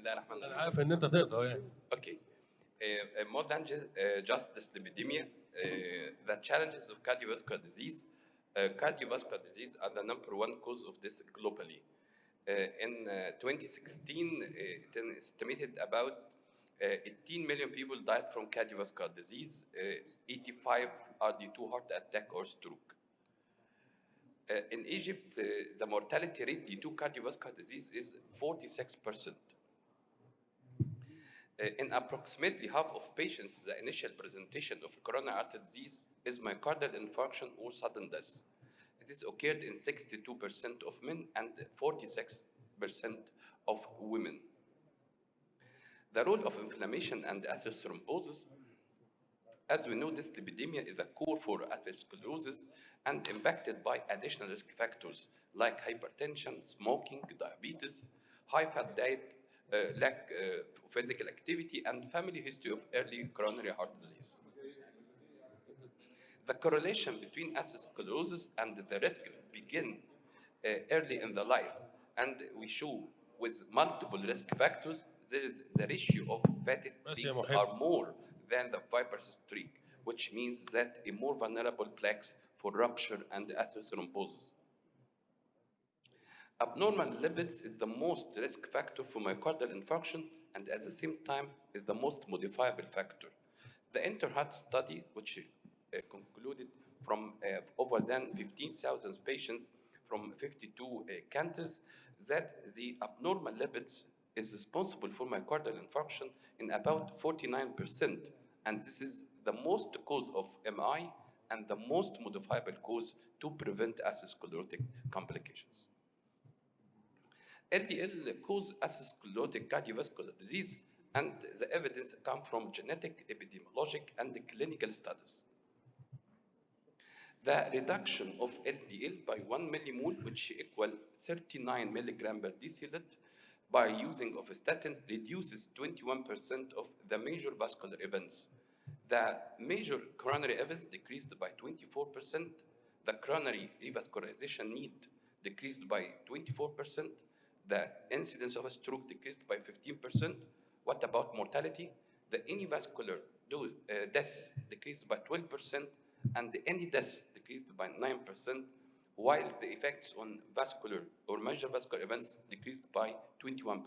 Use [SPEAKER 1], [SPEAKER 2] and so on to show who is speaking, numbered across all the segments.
[SPEAKER 1] الله الرحمن
[SPEAKER 2] انا
[SPEAKER 1] الرحيم.
[SPEAKER 2] عارف ان انت تقدر يعني.
[SPEAKER 1] Okay. More than just dyslipidemia, the challenges of cardiovascular disease. Cardiovascular disease are the #1 cause of this globally. In 2016, it is estimated about 18 million people died from cardiovascular disease. 85 are due to heart attack or stroke. In Egypt, the mortality rate due to cardiovascular disease is 46%. In approximately half of patients, the initial presentation of coronary artery disease is myocardial infarction or sudden death. It is occurred in 62% of men and 46% of women. The role of inflammation and atherosclerosis. As we know, dyslipidemia is the core for atherosclerosis and impacted by additional risk factors like hypertension, smoking, diabetes, high-fat diet, lack of physical activity, and family history of early coronary heart disease. The correlation between atherosclerosis and the risk begin early in the life, and we show with multiple risk factors, there is the ratio of fatty streaks are more than the fibrous streak, which means that a more vulnerable plaques for rupture and atherosclerosis. Abnormal lipids is the most risk factor for myocardial infarction and at the same time is the most modifiable factor. The Interheart study, which concluded from over than 15,000 patients from 52 countries, that the abnormal lipids is responsible for myocardial infarction in about 49%, and this is the most cause of MI and the most modifiable cause to prevent atherosclerotic complications. LDL cause atherosclerotic cardiovascular disease, and the evidence come from genetic, epidemiologic, and clinical studies. The reduction of LDL by 1 millimole, which equal 39 milligram per deciliter, by using of a statin reduces 21% of the major vascular events. The major coronary events decreased by 24%. The coronary revascularization need decreased by 24%. The incidence of a stroke decreased by 15%. What about mortality? The any vascular death decreased by 12%, and the any death decreased by 9%, while the effects on vascular or major vascular events decreased by 21%.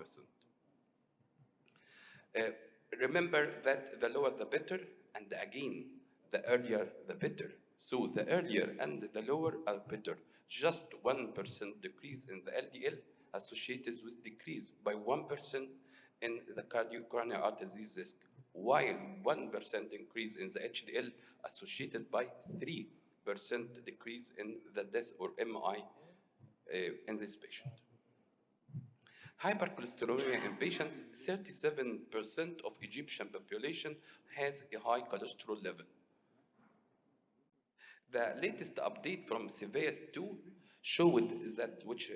[SPEAKER 1] Remember that the lower the better, and again, the earlier the better. So the earlier and the lower are better. Just 1% decrease in the LDL associated with decrease by 1% in the coronary artery disease risk, while 1% increase in the HDL associated by 3% decrease in the death or MI in this patient. Hypercholesterolemia in patient, 37% of Egyptian population has a high cholesterol level. The latest update from CVS 2 showed that, which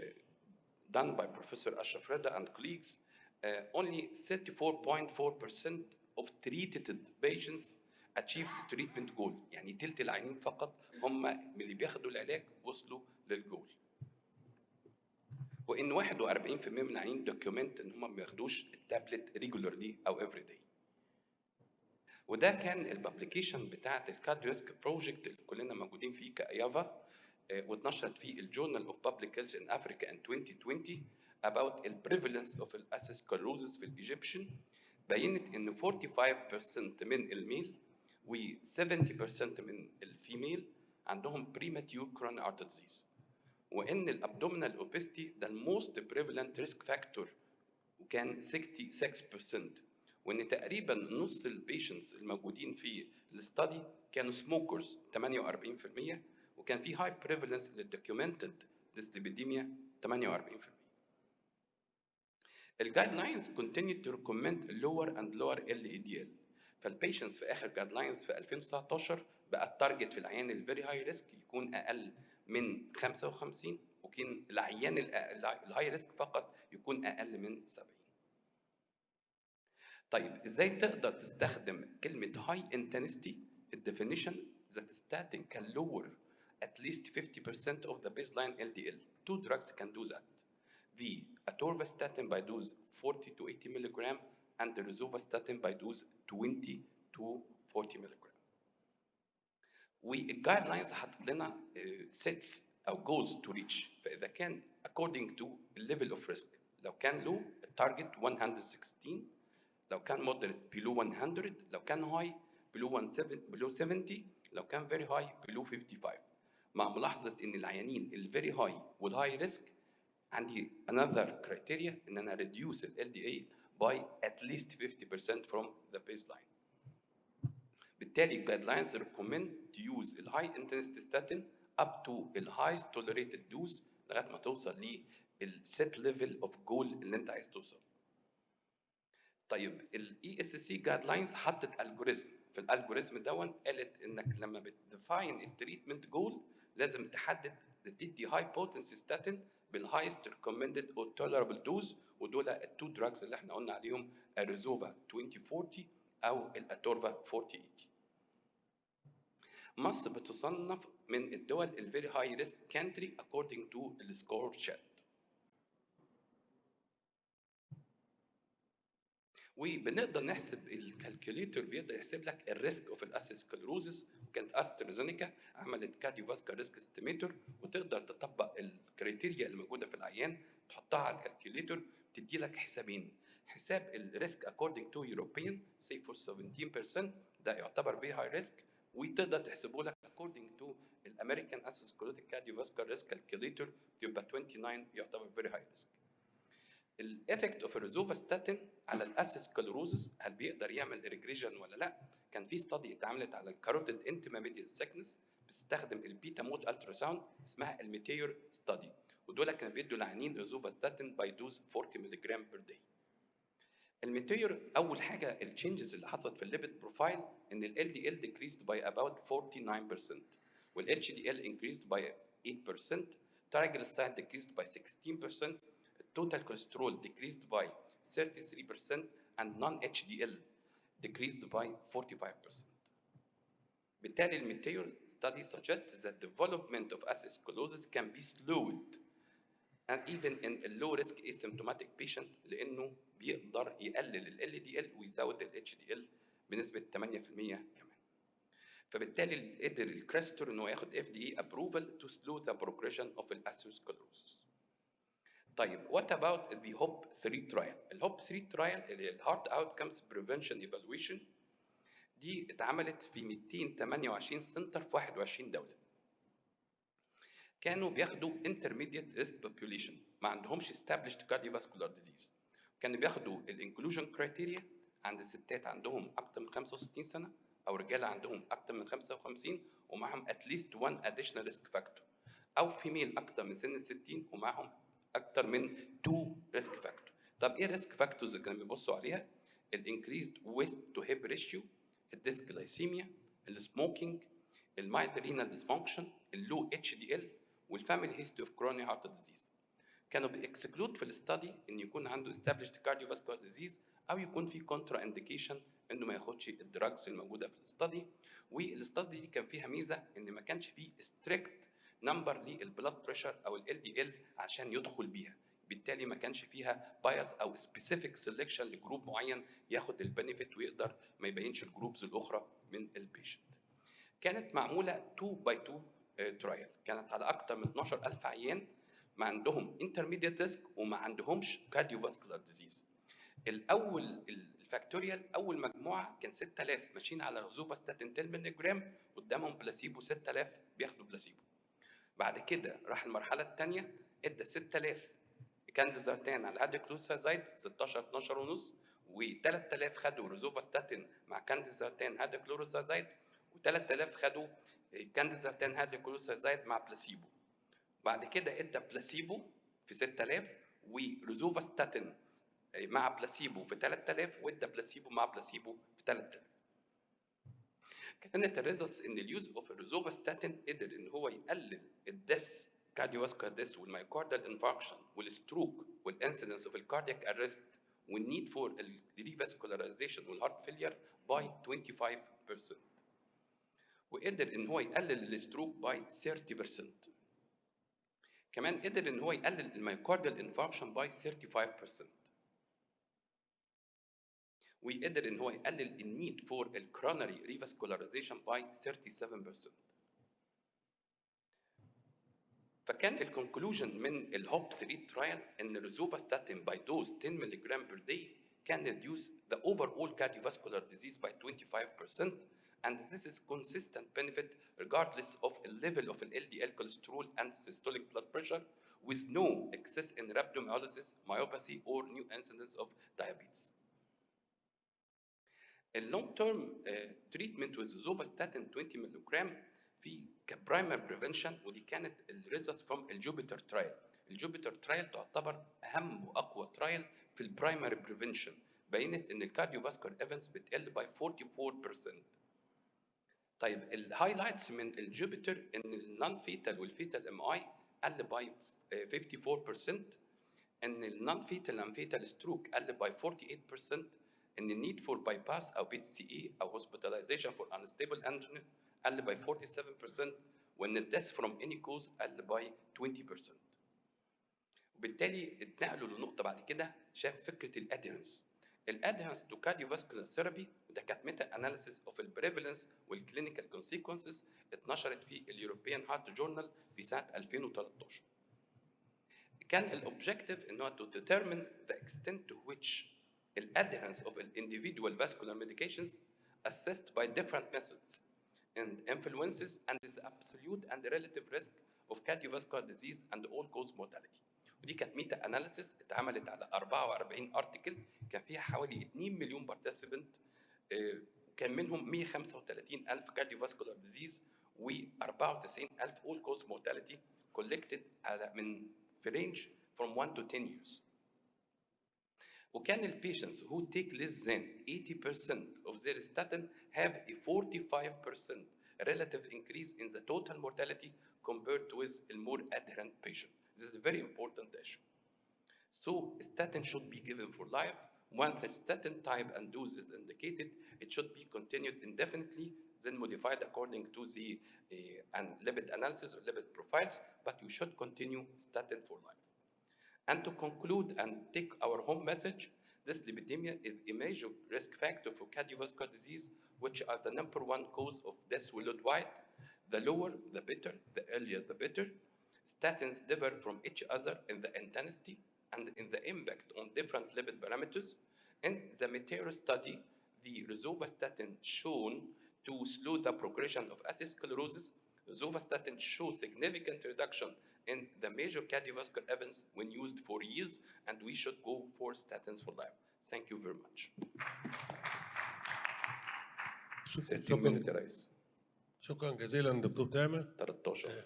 [SPEAKER 1] done by Professor Ashraf Reda and colleagues, only 34.4% of treated patients achieved treatment goal. يعني تلت العيانين فقط هم من اللي بياخدوا العلاج وصلوا للجول. وإن 41% من العيانين دوكيومنت إن هم ما بياخدوش التابلت ريجولارلي أو افري داي. وده كان الببليكيشن بتاعت الكارديوسك بروجكت اللي كلنا موجودين فيه كأيافا، واتنشرت في الجورنال اوف بابليك هيلث ان افريكا ان 2020 about the prevalence of atherosclerosis في الايجيبشن. بينت ان 45% من الميل و 70% من الفيميل عندهم premature coronary artery disease، وان الابدومينال اوبستي ده الموست بريفالنت ريسك فاكتور وكان 66%، وان تقريبا نص البيشنتس الموجودين في الاستادي كانوا سموكرز 48%، وكان في هاي بريفالنس للدوكيومنتد dyslipidemia 48%. الجايد لاينز continue to recommend lower and lower LDL. فالبيشنتس في اخر جايد لاينز في 2019 بقى التارجت في العيان الفيري هاي ريسك يكون اقل من 55، وكان العيان الهاي ريسك فقط يكون اقل من 70. طيب ازاي تقدر تستخدم كلمه هاي انتنستي؟ الديفينيشن that statin can lower at least 50% of the baseline LDL. Two drugs can do that. the atorvastatin by dose 40 to 80 milligram and the rosuvastatin by dose 20 to 40 milligram. والجايد لاينز حاطط لنا sets او جولز تو ريتش. فاذا كان according to level of risk، لو كان low التارجت 116، لو كان moderate below 100، لو كان high below 70، لو كان very high below 55. مع ملاحظه ان العيانين الفيري هاي والهاي ريسك عندي another criteria ان انا reduce ال LDA by at least 50% from the baseline. بالتالي الجايد لاينز ريكومند to use الهاي intensity statin up to ال highest tolerated dose لغايه ما توصل للset level of goal اللي انت عايز توصل. طيب الاي اس سي جايد لاينز حطت الجوريزم، في الالجوريزم دون قالت انك لما بتديفاين التريتمنت جول لازم تحدد تدي هاي بوتنسي ستاتين بالهايست ريكومندد او تولربل دوز، ودول التو دراجز اللي احنا قلنا عليهم الريزوفا 2040 او الاتورفا 4080. مصر بتصنف من الدول الفيري هاي ريسك كانتري according to السكور شات. وبنقدر نحسب الكالكوليتر بيقدر يحسب لك الريسك اوف الاسيسكلروزس. كانت استرازينيكا عملت كارديوفاسكولار ريسك استيميتور، وتقدر تطبق الكريتيريا اللي موجوده في العيان تحطها على الكالكوليتر تدي لك حسابين: حساب الريسك according to European say for 17% ده يعتبر very high risk، وتقدر تحسبه لك according to الامريكان اسيسكلروتيك كارديوفاسكولار ريسك كالكوليتر يبقى 29 يعتبر very high risk. الافكت اوف الريزوفاستاتين على الاسيسكلروزس، هل بيقدر يعمل ريجريجن ولا لا؟ كان في ستادي اتعملت على الكاروتيد انترميديت سيكنس بتستخدم البيتا مود الترا ساوند اسمها الميتيور ستادي، ودول كانوا بيدوا العيانين ريزوفاستاتين باي دوز 40 ملي جرام بير داي. الميتيور اول حاجه التشينجز اللي حصلت في الليبيد بروفايل ان ال LDL decreased by about 49% وال HDL increased by 8%، triglyceride decreased by 16%، total cholesterol decreased by 33%, and non-HDL decreased by 45%. بالتالي الميتيور study suggests that development of atherosclerosis can be slowed and even in a low risk asymptomatic patient لانه بيقدر يقلل ال LDL ويزود ال HDL بنسبه 8% كمان. فبالتالي قدر الكريستور انه ياخد FDA approval to slow the progression of atherosclerosis. طيب what about the HOPE 3 trial؟ الHOPE 3 trial اللي هي Heart Outcomes Prevention Evaluation دي اتعملت في 228 سنتر في 21 دولة. كانوا بياخدوا intermediate risk population ما عندهمش established cardiovascular disease. كانوا بياخدوا الانكلوجن كرايتيريا عند الستات عندهم اكتر من 65 سنة او رجالة عندهم اكتر من 55 ومعهم at least one additional risk factor، او فيميل اكتر من سن ال60 ومعهم اكتر من 2 ريسك فاكتور. طب ايه الريسك فاكتورز اللي كانوا بيبصوا عليها؟ الانكريزد ويست تو هيب ريشيو، الديسجلايسيميا، السموكينج، المايلد رينال ديسفانكشن، اللو اتش دي ال، والفاميلي هيستوري اوف كروني هارت ديزيز. كانوا بيكسكلود في الاستادي ان يكون عنده established cardiovascular disease او يكون في كونترا انديكيشن انه ما ياخدش الدراجز الموجوده في الاستادي. والاستادي دي كان فيها ميزه ان ما كانش فيه ستريكت نمبر للبلاد بريشر او ال LDL عشان يدخل بيها، بالتالي ما كانش فيها بايس او سبيسيفيك سيلكشن لجروب معين ياخد البنفيت ويقدر ما يبينش الجروبز الاخرى من البيشنت. كانت معموله 2 باي 2 ترايل، كانت على اكثر من 12000 عيان ما عندهم انترميديت ريسك وما عندهمش كارديوفاسكولار ديزيز. الاول الفاكتوريال اول مجموعه كان 6000 ماشيين على روزوفاستاتين 10 مللي جرام، قدامهم بلاسيبو 6000 بياخدوا بلاسيبو. بعد كده راح المرحله الثانيه ادى 6000 كانديزارتان على هيدروكلوروثيازيد 16 12 ونص، و3000 خدوا روزوفاستاتين مع كانديزارتان هيدروكلوروثيازيد، و3000 خدوا كانديزارتان هيدروكلوروثيازيد مع بلاسيبو. بعد كده ادى بلاسيبو في 6000 وروزوفاستاتين مع بلاسيبو في 3000 وادى بلاسيبو مع بلاسيبو في 3000. كانت الريزلتس ان اليوز اوف الروزوفاستاتين قدر ان هو يقلل الديس كارديوفاسكولار ديس والمايوكاردال انفاركشن والستروك والانسيدنس اوف الكاردياك ارست والنيد فور الريفاسكولاريزيشن والهارت فيلير باي 25%، وقدر ان هو يقلل الستروك باي 30%. كمان قدر ان هو يقلل الميوكاردال انفاركشن باي 35%. ويقدر ان هو يقلل النيد فور الكرونري ريفاسكولاريزيشن باي 37%. فكان الكونكلوجن من الهوب 3 ترايل ان الروزوفاستاتين باي دوز 10 ملغ بير داي can reduce the overall cardiovascular disease by 25%, and this is consistent benefit regardless of the level of LDL cholesterol and systolic blood pressure, with no excess in rhabdomyolysis, myopathy, or new incidence of diabetes. اللونج تيرم تريتمنت with روزوفاستاتين 20 ملغ في كبرايمر بريفنشن، ودي كانت الريزلتس فروم الجوبيتر ترايل. الجوبيتر ترايل تعتبر اهم واقوى ترايل في البرايمري بريفنشن، بينت ان الكارديوفاسكولار ايفنتس بتقل باي 44%. طيب الهايلايتس من الجوبيتر ان النون فيتال والفيتال ام اي قل باي 54%، ان النون فيتال اند فيتال ستروك قل باي 48%، ان النيد فور باي باس او بي سي اي او هوسبيتاليزيشن فور انستيبل انجين قل باي 47%، وان الديث فروم اني كوز قل باي 20%. وبالتالي اتنقلوا لنقطه بعد كده شاف فكره الادهرنس. الادهرنس تو كارديوفاسكولار ثيرابي، وده كانت ميتا اناليسيس اوف البريفالنس والكلينيكال كونسيكونسز، اتنشرت في اليوروبيان هارت جورنال في سنه 2013. كان الاوبجيكتيف ان هو to determine the extent to which the adherence of individual vascular medications assessed by different methods and influences and the absolute and relative risk of cardiovascular disease and all-cause mortality. ودي كانت ميتا اناليسيس اتعملت على 44 ارتكل، كان فيها حوالي 2 مليون بارتيسيبنت، كان منهم 135,000 cardiovascular disease و94,000 all-cause mortality collected على من في range from 1 to 10 years. وكان ال patients who take less than 80% of their statin have a 45% relative increase in the total mortality compared with a more adherent patient. This is a very important issue. So statin should be given for life. Once the statin type and dose is indicated, it should be continued indefinitely, then modified according to the lipid analysis or lipid profiles, but you should continue statin for life. And to conclude and take our home message, dyslipidemia is a major risk factor for cardiovascular disease, which are the #1 cause of death worldwide. The lower, the better, the earlier, the better. Statins differ from each other in the intensity and in the impact on different lipid parameters. In the Meteor study, the rosuvastatin shown to slow the progression of atherosclerosis. Rosuvastatin shows significant reduction in the major cardiovascular events when used for years, and we should go for statins for life. Thank you very much. 30 minutes يا ريس.
[SPEAKER 2] شكرا جزيلا دكتور تامر.
[SPEAKER 1] 13.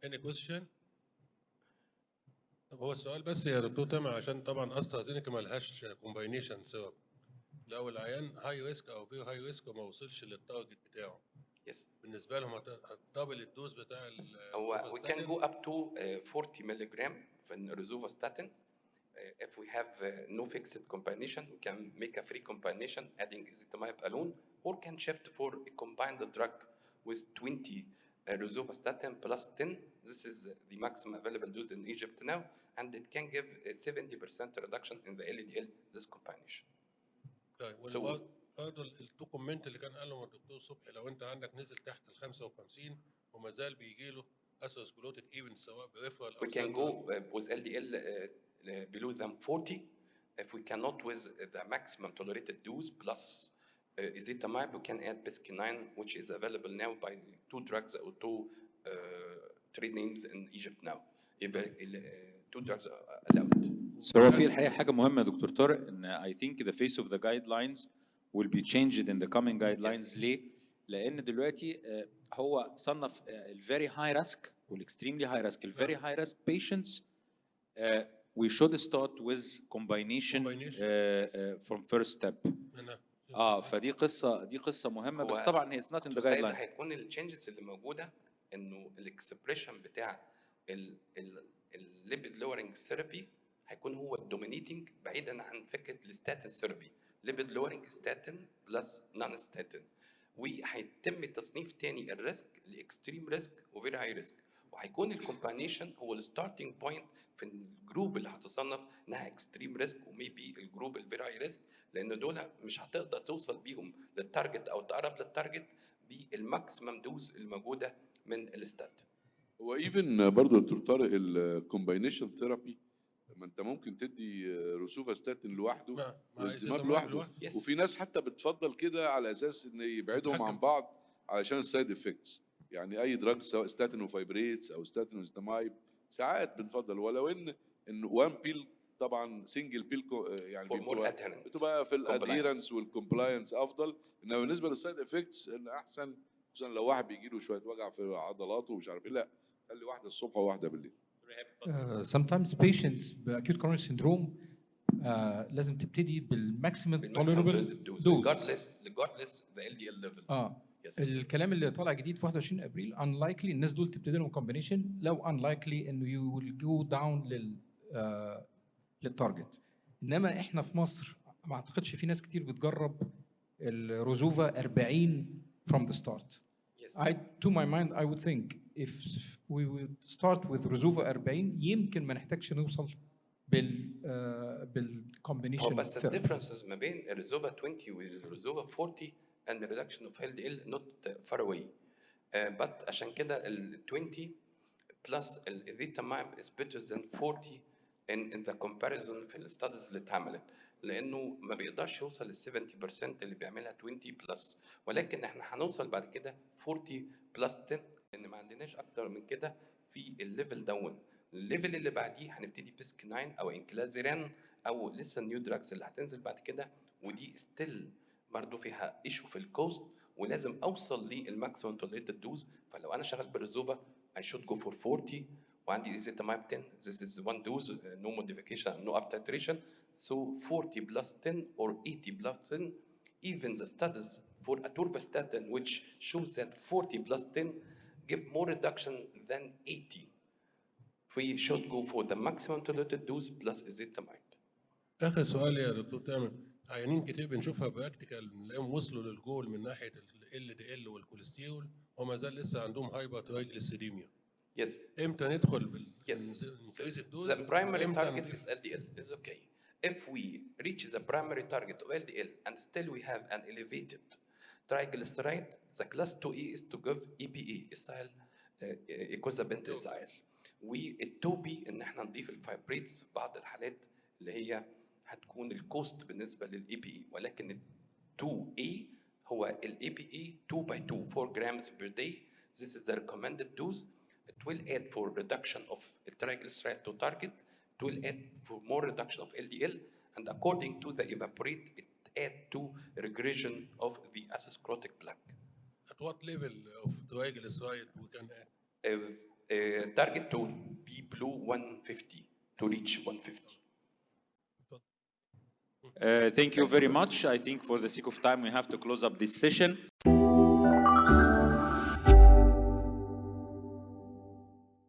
[SPEAKER 2] Any question؟ هو السؤال بس يا دكتور تامر، عشان طبعا استرازينيكا ما لهاش كومباينيشن سيرب. لو العيان هاي ريسك او فيري هاي ريسك وما وصلش للتارجت بتاعه،
[SPEAKER 1] يس
[SPEAKER 2] بالنسبه لهم هتدبل الدوز بتاع
[SPEAKER 1] هو we can go up to 40 ملغ في الروزوفاستاتين. If we have no fixed combination, we can make a free combination adding ezetimibe alone, or can shift for a combined drug with 20 rosuvastatin plus 10. This is the maximum available dose in Egypt now, and it can give a 70% reduction in the LDL, this combination.
[SPEAKER 2] طيب برضه التو كومنت اللي كان قالهم الدكتور صبحي، لو انت عندك نزل تحت ال 55 وما زال بيجي له اثيروسكلوتيك ايفنت سواء بريفرال او
[SPEAKER 1] we can go with LDL below than 40 if we cannot with the maximum tolerated dose plus ezetimibe. We can add biskinine, which is available now by 2 drugs or 2 trade names in Egypt now. يبقى 2 drugs are allowed.
[SPEAKER 3] So في الحقيقة حاجة مهمة يا دكتور طارق، إن I think the face of the guidelines will be changed in the coming guidelines.
[SPEAKER 1] Yes.
[SPEAKER 3] ليه؟ لأن دلوقتي هو صنف ال very high risk وال extremely high risk. ال very high risk patients we should start with combination from first step. فدي قصة مهمة، بس طبعا هي it's not in the guidelines.
[SPEAKER 1] هيكون التشينجز اللي موجودة إنه الاكسبريشن بتاع الليبيد لورنج ثيرابي هيكون هو الدومينيتنج بعيدا عن فكره الستاتين ثيرابي. ليبيد لورنج ستاتين بلس نون ستاتين، وهيتم تصنيف تاني الريسك لاكستريم ريسك وفيري هاي ريسك، وهيكون الكومباينيشن هو الستارتنج بوينت في الجروب اللي هتصنف انها اكستريم ريسك وميبي الجروب الفيري هاي ريسك، لان دول مش هتقدر توصل بيهم للتارجت او تقرب للتارجت بالماكسيمم دوز الموجوده من الاستات.
[SPEAKER 4] هو ايفن برضه دكتور طارق الكومباينيشن ثيرابي، ما انت ممكن تدي روسوفاستاتين لوحده واستماب لوحده،
[SPEAKER 1] Yes.
[SPEAKER 4] وفي ناس حتى بتفضل كده على اساس ان يبعدهم عن بعض علشان السايد افكتس. يعني اي دراج سواء ستاتين وفايبريتس او ستاتين وستامايب ساعات بنفضل، ولو ان وان بيل طبعا سنجل بيل يعني بتبقى في الادهيرنس والكومبلاينس افضل، انما بالنسبه للسايد افكتس ان احسن، خصوصا لو واحد بيجي له شويه وجع في عضلاته ومش عارف ايه، لا خلي واحده الصبح وواحده بالليل.
[SPEAKER 5] sometimes patients بacute coronary syndrome لازم تبتدي بالماكسيمم tolerable dose
[SPEAKER 1] regardless the LDL level.
[SPEAKER 5] Yes. الكلام اللي طالع جديد في 21 ابريل unlikely الناس دول تبتدي لهم combination لو unlikely انه you will go down للتارجت. انما احنا في مصر ما اعتقدش في ناس كتير بتجرب الروزوفا 40 from the start.
[SPEAKER 1] Yes.
[SPEAKER 5] To my mind I would think if we would start with روزوفا 40 يمكن ما نحتاجش نوصل بالcombination.
[SPEAKER 1] بس الديفرنسز ما بين الروزوفا 20 والروزوفا 40 and the reduction of LDL not far away. But عشان كده ال 20 plus الإيزيتامايب is better than 40 in the comparison في الستاديز اللي اتعملت، لأنه ما بيقدرش يوصل لل 70% اللي بيعملها 20 plus، ولكن احنا هنوصل بعد كده 40 plus 10 لأن ما عندناش أكتر من كده في الليفل داون. الليفل اللي بعديه هنبتدي بيسك 9 أو انكلازيران أو لسه النيو دراجز اللي هتنزل بعد كده، ودي ستيل برضه فيها ايشو في الكوست، ولازم اوصل للماكسيمم توليريتد دوز. فلو انا شغال بالريزوفا I should go for 40 وعندي ايزيتامايب 10. This is one dose, no modification, no up titration. So 40 plus 10 or 80 plus 10. Even the studies for atorvastatin which shows that 40 plus 10 give more reduction than 80. We should go for the maximum tolerated dose plus ezetimibe.
[SPEAKER 2] اخر سؤال يا دكتور تامر، عيانين كتير بنشوفها براكتيكال بنلاقيهم وصلوا للجول من ناحيه ال LDL والكوليسترول وما زال لسه عندهم هايبرترايجليسيديميا.
[SPEAKER 1] Yes.
[SPEAKER 2] امتى ندخل
[SPEAKER 1] Yes.
[SPEAKER 2] increase الدوز؟
[SPEAKER 1] The primary target is LDL. Is okay. If we reach the primary target of LDL and still we have an elevated triglyceride, the class 2A is to give EPA, ethyl eicosapent ethyl. وال2B ان احنا نضيف الفايبريتس في بعض الحالات اللي هي هتكون الكوست بالنسبه للاي بي اي، ولكن ال 2A هو الاي بي اي 2 by 2 4 grams per day. This is the recommended dose. It will aid for reduction of triglyceride to target. It will aid for more reduction of LDL, and according to the evaporate, it add to regression of the atherosclerotic plaque.
[SPEAKER 2] At what level of triglyceride we can add?
[SPEAKER 1] Target to be below 150 to reach 150.
[SPEAKER 3] Thank you very much. I think for the sake of time, we have to close up this session.